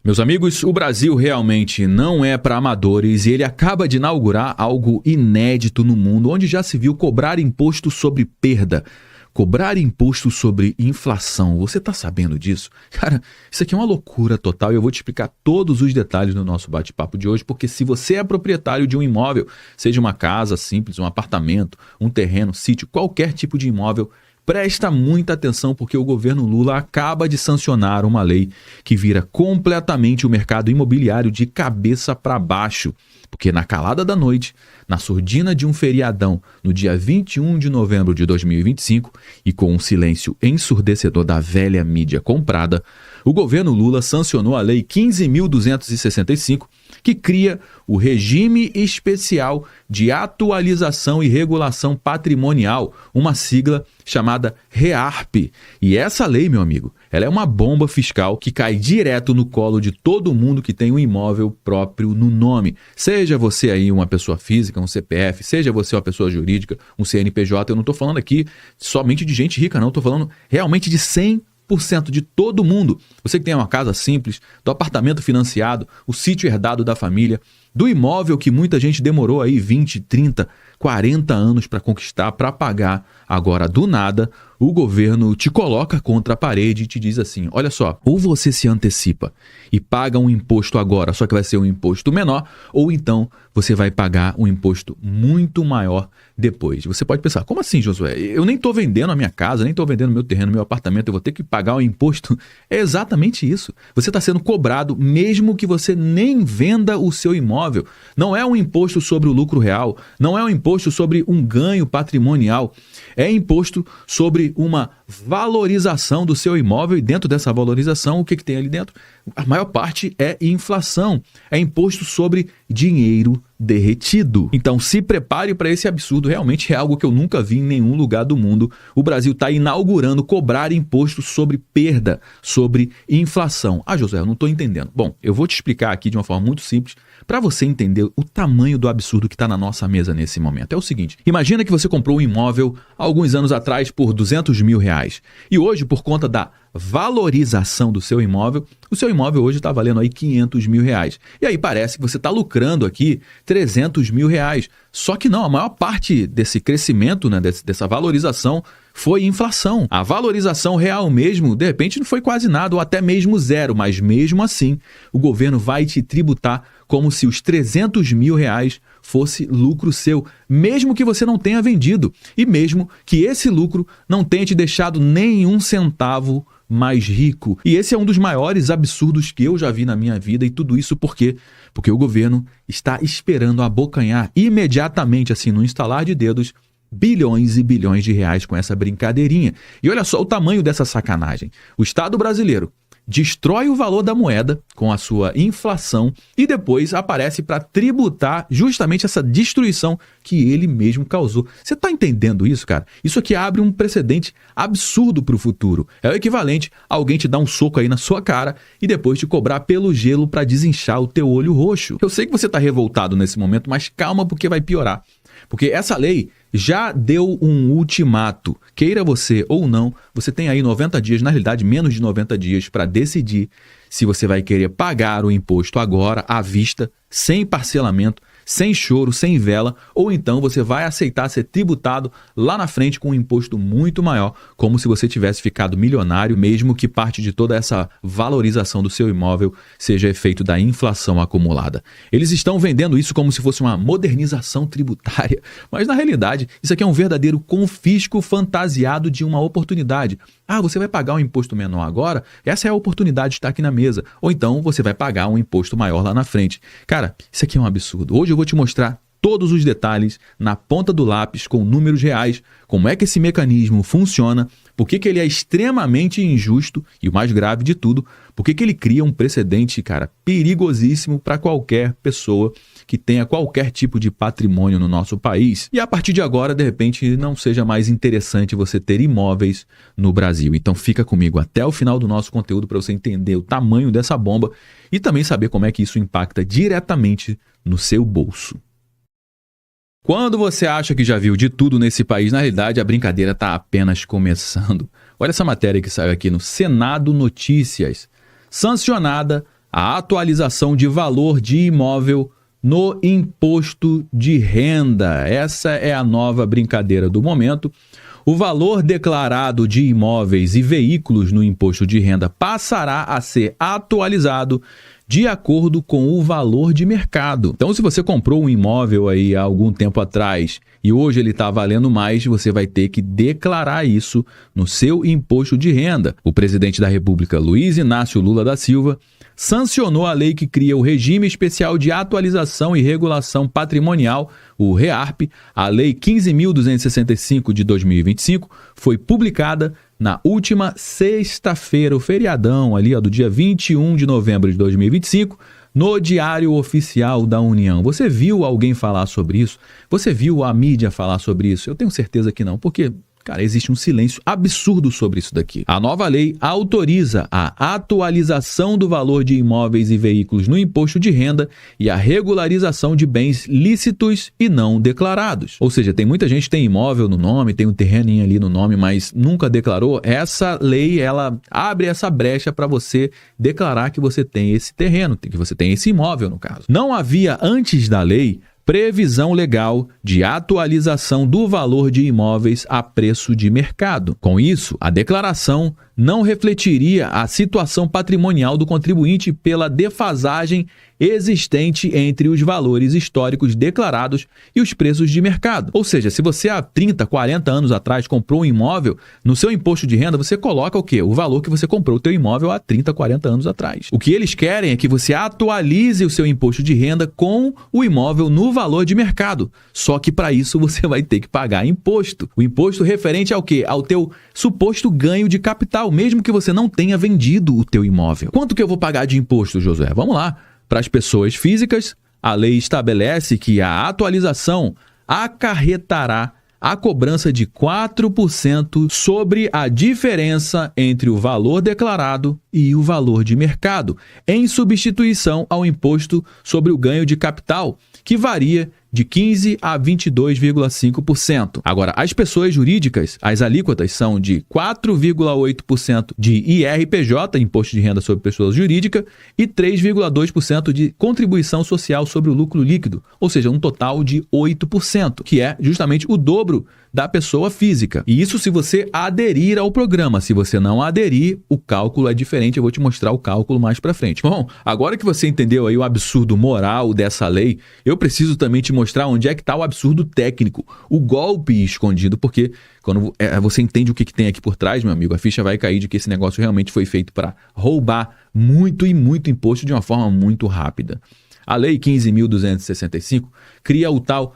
Meus amigos, o Brasil realmente não é para amadores e ele acaba de inaugurar algo inédito no mundo, onde já se viu cobrar imposto sobre perda, cobrar imposto sobre inflação. Você tá sabendo disso? Cara, isso aqui é uma loucura total e eu vou te explicar todos os detalhes no nosso bate-papo de hoje, porque se você é proprietário de um imóvel, seja uma casa simples, um apartamento, um terreno, sítio, qualquer tipo de imóvel, presta muita atenção porque o governo Lula acaba de sancionar uma lei que vira completamente o mercado imobiliário de cabeça para baixo. Porque na calada da noite, na surdina de um feriadão, no dia 21 de novembro de 2025, e com um silêncio ensurdecedor da velha mídia comprada, o governo Lula sancionou a Lei 15.265, que cria o Regime Especial de Atualização e Regulação Patrimonial, uma sigla chamada REARP. E essa lei, meu amigo, ela é uma bomba fiscal que cai direto no colo de todo mundo que tem um imóvel próprio no nome. Seja você aí uma pessoa física, um CPF, seja você uma pessoa jurídica, um CNPJ, eu não estou falando aqui somente de gente rica, não, estou falando realmente de 100% de todo mundo. Você que tem uma casa simples, do apartamento financiado, o sítio herdado da família, do imóvel que muita gente demorou aí 20, 30, 40 anos para conquistar, para pagar. Agora, do nada, o governo te coloca contra a parede e te diz assim, olha só, ou você se antecipa e paga um imposto agora, só que vai ser um imposto menor, ou então você vai pagar um imposto muito maior depois. Você pode pensar, como assim, Josué? Eu nem estou vendendo a minha casa, nem estou vendendo meu terreno, meu apartamento, eu vou ter que pagar um imposto? É exatamente isso. Você está sendo cobrado mesmo que você nem venda o seu imóvel. Não é um imposto sobre o lucro real, não é um imposto sobre um ganho patrimonial, é imposto sobre uma valorização do seu imóvel e dentro dessa valorização, o que tem ali dentro? A maior parte é inflação, é imposto sobre dinheiro derretido. Então se prepare para esse absurdo, realmente é algo que eu nunca vi em nenhum lugar do mundo. O Brasil está inaugurando cobrar imposto sobre perda, sobre inflação. Ah, José, eu não estou entendendo. Bom, eu vou te explicar aqui de uma forma muito simples para você entender o tamanho do absurdo que está na nossa mesa nesse momento. É o seguinte, imagina que você comprou um imóvel alguns anos atrás por R$200 mil e hoje, por conta da valorização do seu imóvel, o seu imóvel hoje está valendo aí R$500 mil. E aí parece que você está lucrando aqui R$300 mil. Só que não, a maior parte desse crescimento, né, dessa valorização foi inflação. A valorização real mesmo, de repente, não foi quase nada ou até mesmo zero, mas mesmo assim, o governo vai te tributar como se os R$300 mil fosse lucro seu, mesmo que você não tenha vendido e mesmo que esse lucro não tenha te deixado nenhum centavo mais rico. E esse é um dos maiores absurdos que eu já vi na minha vida e tudo isso por quê? Porque o governo está esperando abocanhar imediatamente, assim, no instalar de dedos, bilhões e bilhões de reais com essa brincadeirinha. E olha só o tamanho dessa sacanagem. O Estado brasileiro destrói o valor da moeda com a sua inflação e depois aparece para tributar justamente essa destruição que ele mesmo causou. Você está entendendo isso, cara? Isso aqui abre um precedente absurdo para o futuro. É o equivalente a alguém te dar um soco aí na sua cara e depois te cobrar pelo gelo para desinchar o teu olho roxo. Eu sei que você está revoltado nesse momento, mas calma porque vai piorar. Porque essa lei já deu um ultimato. Queira você ou não, você tem aí 90 dias, na realidade menos de 90 dias, para decidir se você vai querer pagar o imposto agora, à vista, sem parcelamento, sem choro, sem vela, ou então você vai aceitar ser tributado lá na frente com um imposto muito maior, como se você tivesse ficado milionário, mesmo que parte de toda essa valorização do seu imóvel seja efeito da inflação acumulada. Eles estão vendendo isso como se fosse uma modernização tributária, mas na realidade isso aqui é um verdadeiro confisco fantasiado de uma oportunidade. Ah, você vai pagar um imposto menor agora? Essa é a oportunidade de estar aqui na mesa. Ou então você vai pagar um imposto maior lá na frente. Cara, isso aqui é um absurdo. Hoje eu vou te mostrar todos os detalhes na ponta do lápis com números reais, como é que esse mecanismo funciona, por que ele é extremamente injusto e o mais grave de tudo, por que ele cria um precedente, cara, perigosíssimo para qualquer pessoa que tenha qualquer tipo de patrimônio no nosso país. E a partir de agora, de repente, não seja mais interessante você ter imóveis no Brasil. Então fica comigo até o final do nosso conteúdo para você entender o tamanho dessa bomba e também saber como é que isso impacta diretamente no seu bolso. Quando você acha que já viu de tudo nesse país, na realidade a brincadeira está apenas começando. Olha essa matéria que saiu aqui no Senado Notícias. Sancionada a atualização de valor de imóvel no imposto de renda. Essa é a nova brincadeira do momento. O valor declarado de imóveis e veículos no imposto de renda passará a ser atualizado de acordo com o valor de mercado. Então, se você comprou um imóvel aí há algum tempo atrás e hoje ele está valendo mais, você vai ter que declarar isso no seu imposto de renda. O presidente da República, Luiz Inácio Lula da Silva, sancionou a lei que cria o Regime Especial de Atualização e Regulação Patrimonial, o REARP. A Lei 15.265 de 2025 foi publicada na última sexta-feira, o feriadão ali, do dia 21 de novembro de 2025, no Diário Oficial da União. Você viu alguém falar sobre isso? Você viu a mídia falar sobre isso? Eu tenho certeza que não, porque, cara, existe um silêncio absurdo sobre isso daqui. A nova lei autoriza a atualização do valor de imóveis e veículos no imposto de renda e a regularização de bens lícitos e não declarados. Ou seja, tem muita gente que tem imóvel no nome, tem um terreninho ali no nome, mas nunca declarou. Essa lei, ela abre essa brecha para você declarar que você tem esse terreno, que você tem esse imóvel, no caso. Não havia, antes da lei, previsão legal de atualização do valor de imóveis a preço de mercado. Com isso, a declaração não refletiria a situação patrimonial do contribuinte pela defasagem existente entre os valores históricos declarados e os preços de mercado. Ou seja, se você há 30, 40 anos atrás comprou um imóvel, no seu imposto de renda você coloca o quê? O valor que você comprou o teu imóvel há 30, 40 anos atrás. O que eles querem é que você atualize o seu imposto de renda com o imóvel no valor de mercado. Só que para isso você vai ter que pagar imposto. O imposto referente ao quê? Ao teu suposto ganho de capital, mesmo que você não tenha vendido o teu imóvel. Quanto que eu vou pagar de imposto, Josué? Vamos lá. Para as pessoas físicas, a lei estabelece que a atualização acarretará a cobrança de 4% sobre a diferença entre o valor declarado e o valor de mercado, em substituição ao imposto sobre o ganho de capital, que varia de 15% a 22,5%. Agora, as pessoas jurídicas, as alíquotas são de 4,8% de IRPJ, Imposto de Renda sobre Pessoa Jurídica, e 3,2% de contribuição social sobre o lucro líquido, ou seja, um total de 8%, que é justamente o dobro da pessoa física. E isso se você aderir ao programa. Se você não aderir, o cálculo é diferente. Eu vou te mostrar o cálculo mais pra frente. Bom, agora que você entendeu aí o absurdo moral dessa lei, eu preciso também te mostrar onde é que está o absurdo técnico, o golpe escondido, porque quando você entende o que tem aqui por trás, meu amigo, a ficha vai cair de que esse negócio realmente foi feito para roubar muito e muito imposto de uma forma muito rápida. A Lei 15.265 cria o tal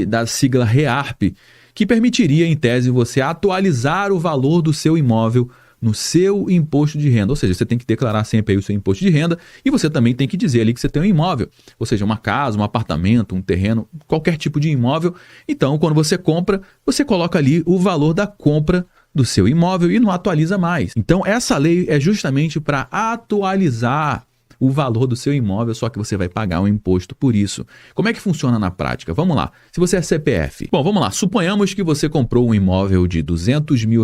da sigla REARP, que permitiria, em tese, você atualizar o valor do seu imóvel no seu imposto de renda. Ou seja, você tem que declarar sempre aí o seu imposto de renda e você também tem que dizer ali que você tem um imóvel. Ou seja, uma casa, um apartamento, um terreno, qualquer tipo de imóvel. Então, quando você compra, você coloca ali o valor da compra do seu imóvel e não atualiza mais. Então, essa lei é justamente para atualizar o valor do seu imóvel, só que você vai pagar um imposto por isso. Como é que funciona na prática? Vamos lá. Se você é CPF. Bom, vamos lá. Suponhamos que você comprou um imóvel de R$200 mil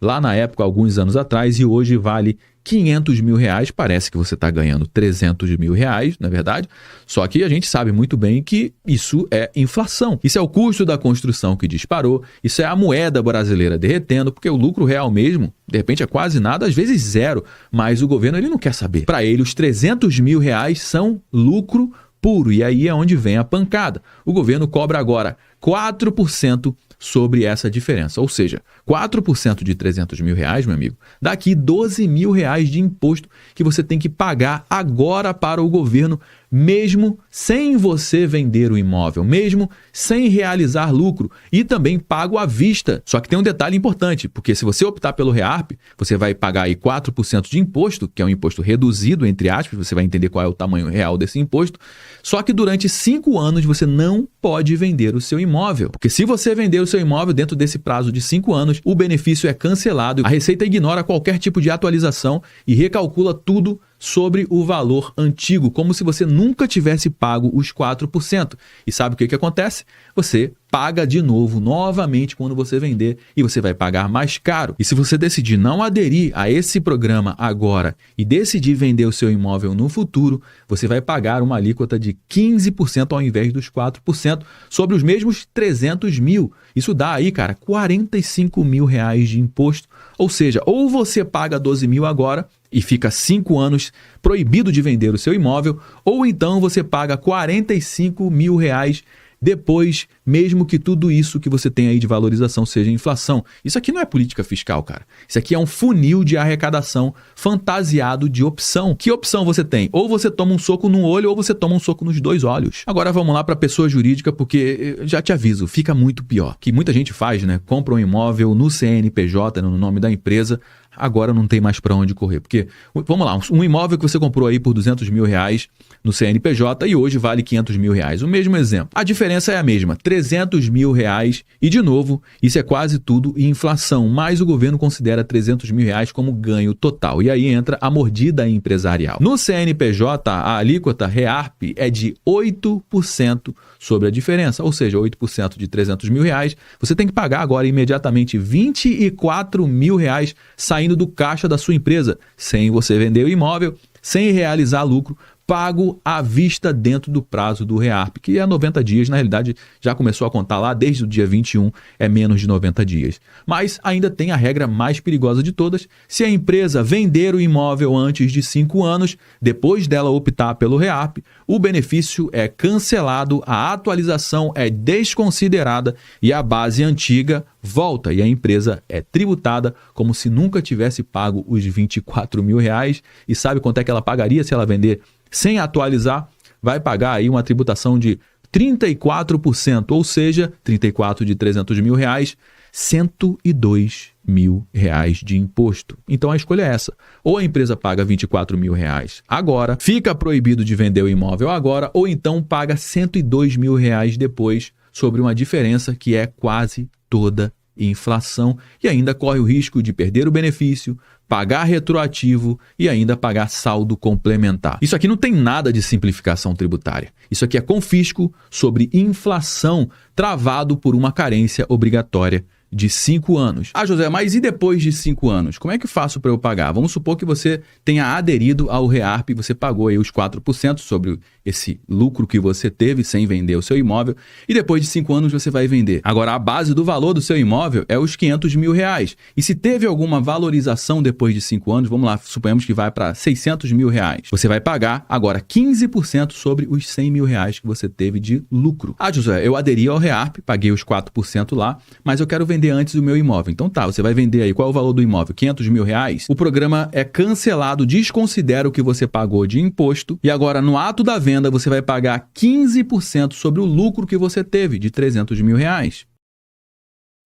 lá na época, alguns anos atrás, e hoje vale R$500 mil. Parece que você está ganhando R$300 mil, não é verdade? Só que a gente sabe muito bem que isso é inflação. Isso é o custo da construção que disparou, isso é a moeda brasileira derretendo, porque o lucro real mesmo, de repente é quase nada, às vezes zero, mas o governo ele não quer saber. Para ele, os R$300 mil são lucro puro, e aí é onde vem a pancada. O governo cobra agora 4% sobre essa diferença, ou seja, 4% de R$300 mil, meu amigo, dá aqui R$12 mil de imposto que você tem que pagar agora para o governo, mesmo sem você vender o imóvel, mesmo sem realizar lucro, e também pago à vista. Só que tem um detalhe importante, porque se você optar pelo REARP, você vai pagar aí 4% de imposto, que é um imposto reduzido, entre aspas, você vai entender qual é o tamanho real desse imposto, só que durante 5 anos você não pode vender o seu imóvel, porque se você vender o seu imóvel dentro desse prazo de 5 anos, o benefício é cancelado, a Receita ignora qualquer tipo de atualização e recalcula tudo sobre o valor antigo, como se você nunca tivesse pago os 4%. E sabe o que acontece? Você paga de novo, novamente, quando você vender, e você vai pagar mais caro. E se você decidir não aderir a esse programa agora e decidir vender o seu imóvel no futuro, você vai pagar uma alíquota de 15% ao invés dos 4% sobre os mesmos 300 mil. Isso dá aí, cara, 45 mil reais de imposto. Ou seja, ou você paga 12 mil agora e fica 5 anos proibido de vender o seu imóvel, ou então você paga 45 mil reais depois, mesmo que tudo isso que você tem aí de valorização seja inflação. Isso aqui não é política fiscal, cara. Isso aqui é um funil de arrecadação fantasiado de opção. Que opção você tem? Ou você toma um soco no olho ou você toma um soco nos dois olhos. Agora vamos lá para pessoa jurídica, porque já te aviso, fica muito pior. Que muita gente faz, né? Compra um imóvel no CNPJ, no nome da empresa, agora não tem mais para onde correr. Porque, vamos lá, um imóvel que você comprou aí por 200 mil reais no CNPJ e hoje vale 500 mil reais. O mesmo exemplo. A diferença é a mesma, 300 mil reais. E, de novo, isso é quase tudo inflação, mas o governo considera 300 mil reais como ganho total. E aí entra a mordida empresarial. No CNPJ, a alíquota REARP é de 8% sobre a diferença, ou seja, 8% de 300 mil reais. Você tem que pagar agora imediatamente 24 mil reais saindo do caixa da sua empresa, sem você vender o imóvel, sem realizar lucro, pago à vista dentro do prazo do REARP, que é 90 dias, na realidade já começou a contar lá desde o dia 21, é menos de 90 dias. Mas ainda tem a regra mais perigosa de todas: se a empresa vender o imóvel antes de 5 anos, depois dela optar pelo REARP, o benefício é cancelado, a atualização é desconsiderada e a base antiga volta e a empresa é tributada como se nunca tivesse pago os 24 mil reais. E sabe quanto é que ela pagaria se ela vender sem atualizar? Vai pagar aí uma tributação de 34%, ou seja, 34 de 300 mil reais, 102 mil reais de imposto. Então a escolha é essa: ou a empresa paga 24 mil reais agora, fica proibido de vender o imóvel agora, ou então paga 102 mil reais depois, sobre uma diferença que é quase toda inflação, e ainda corre o risco de perder o benefício, pagar retroativo e ainda pagar saldo complementar. Isso aqui não tem nada de simplificação tributária. Isso aqui é confisco sobre inflação travado por uma carência obrigatória de 5 anos. Ah, José, mas e depois de 5 anos? Como é que eu faço para eu pagar? Vamos supor que você tenha aderido ao REARP, você pagou aí os 4% sobre esse lucro que você teve sem vender o seu imóvel, e depois de 5 anos você vai vender. Agora, a base do valor do seu imóvel é os 500 mil reais. E se teve alguma valorização depois de 5 anos, vamos lá, suponhamos que vai para 600 mil reais. Você vai pagar agora 15% sobre os 100 mil reais que você teve de lucro. Ah, José, eu aderi ao REARP, paguei os 4% lá, mas eu quero vender antes do meu imóvel. Então tá, você vai vender aí, qual é o valor do imóvel? 500 mil reais? O programa é cancelado, desconsidera o que você pagou de imposto e agora no ato da venda você vai pagar 15% sobre o lucro que você teve de 300 mil reais.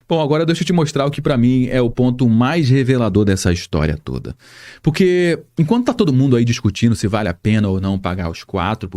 Bom, agora deixa eu te mostrar o que para mim é o ponto mais revelador dessa história toda. Porque enquanto tá todo mundo aí discutindo se vale a pena ou não pagar os 4%,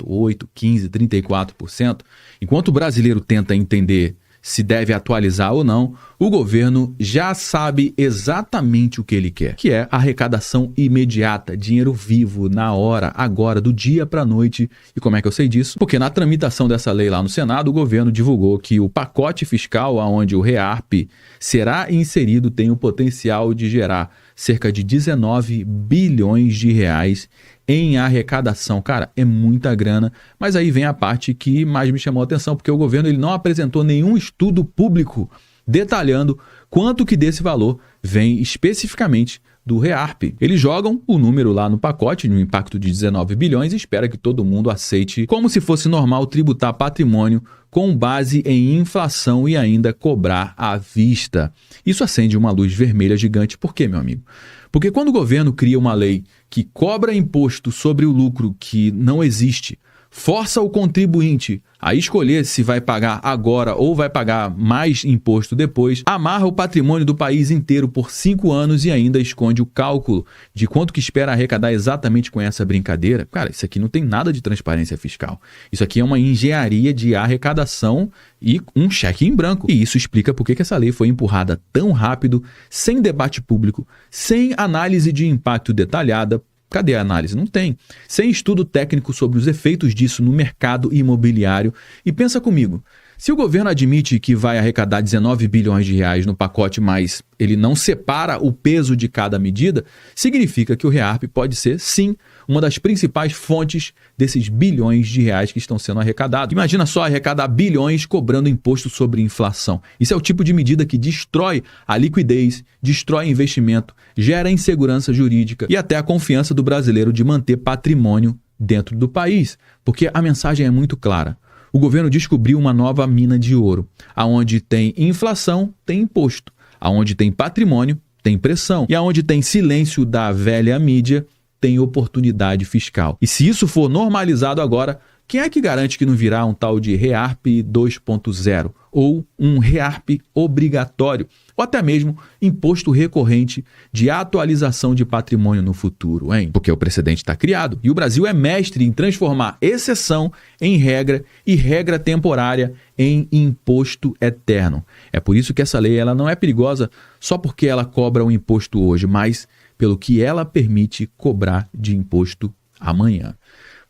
8%, 15%, 34%, enquanto o brasileiro tenta entender se deve atualizar ou não, o governo já sabe exatamente o que ele quer, que é arrecadação imediata, dinheiro vivo, na hora, agora, do dia para a noite. E como é que eu sei disso? Porque na tramitação dessa lei lá no Senado, o governo divulgou que o pacote fiscal onde o REARP será inserido tem o potencial de gerar cerca de 19 bilhões de reais em arrecadação. Cara, é muita grana, mas aí vem a parte que mais me chamou a atenção, porque o governo ele não apresentou nenhum estudo público detalhando quanto que desse valor vem especificamente do REARP. Eles jogam o número lá no pacote, no impacto de 19 bilhões, e espera que todo mundo aceite como se fosse normal tributar patrimônio com base em inflação e ainda cobrar à vista. Isso acende uma luz vermelha gigante. Por quê, meu amigo? Porque quando o governo cria uma lei que cobra imposto sobre o lucro que não existe, força o contribuinte a escolher se vai pagar agora ou vai pagar mais imposto depois, amarra o patrimônio do país inteiro por 5 anos e ainda esconde o cálculo de quanto que espera arrecadar exatamente com essa brincadeira. Cara, isso aqui não tem nada de transparência fiscal. Isso aqui é uma engenharia de arrecadação e um cheque em branco. E isso explica por que essa lei foi empurrada tão rápido, sem debate público, sem análise de impacto detalhada, Cadê a análise? Não tem. Sem estudo técnico sobre os efeitos disso no mercado imobiliário. E pensa comigo, se o governo admite que vai arrecadar 19 bilhões de reais no pacote, mas ele não separa o peso de cada medida, significa que o REARP pode ser, sim, uma das principais fontes desses bilhões de reais que estão sendo arrecadados. Imagina só arrecadar bilhões cobrando imposto sobre inflação. Isso é o tipo de medida que destrói a liquidez, destrói investimento, gera insegurança jurídica e até a confiança do brasileiro de manter patrimônio dentro do país. Porque a mensagem é muito clara. O governo descobriu uma nova mina de ouro. Aonde tem inflação, tem imposto. Aonde tem patrimônio, tem pressão. E aonde tem silêncio da velha mídia, tem oportunidade fiscal. E se isso for normalizado agora, quem é que garante que não virá um tal de REARP 2.0 ou um REARP obrigatório ou até mesmo imposto recorrente de atualização de patrimônio no futuro, hein? Porque o precedente está criado e o Brasil é mestre em transformar exceção em regra e regra temporária em imposto eterno. É por isso que essa lei ela não é perigosa só porque ela cobra um imposto hoje, mas pelo que ela permite cobrar de imposto amanhã.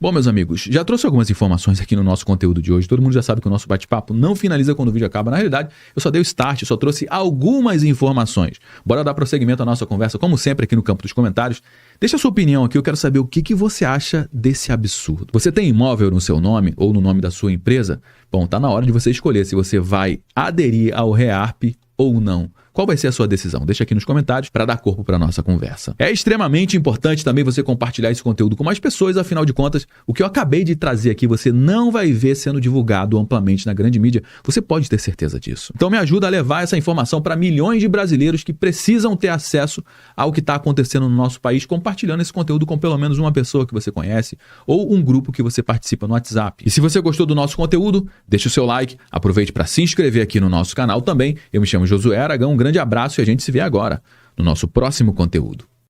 Bom, meus amigos, já trouxe algumas informações aqui no nosso conteúdo de hoje. Todo mundo já sabe que o nosso bate-papo não finaliza quando o vídeo acaba. Na realidade, eu só dei o start, só trouxe algumas informações. Bora dar prosseguimento à nossa conversa, como sempre, aqui no campo dos comentários. Deixa a sua opinião aqui, eu quero saber o que você acha desse absurdo. Você tem imóvel no seu nome ou no nome da sua empresa? Bom, tá na hora de você escolher se você vai aderir ao REARP ou não. Qual vai ser a sua decisão? Deixa aqui nos comentários para dar corpo para a nossa conversa. É extremamente importante também você compartilhar esse conteúdo com mais pessoas, afinal de contas, o que eu acabei de trazer aqui você não vai ver sendo divulgado amplamente na grande mídia, você pode ter certeza disso. Então me ajuda a levar essa informação para milhões de brasileiros que precisam ter acesso ao que está acontecendo no nosso país, compartilhando esse conteúdo com pelo menos uma pessoa que você conhece ou um grupo que você participa no WhatsApp. E se você gostou do nosso conteúdo, deixa o seu like, aproveite para se inscrever aqui no nosso canal também. Eu me chamo Josué Aragão, um grande abraço e a gente se vê agora no nosso próximo conteúdo.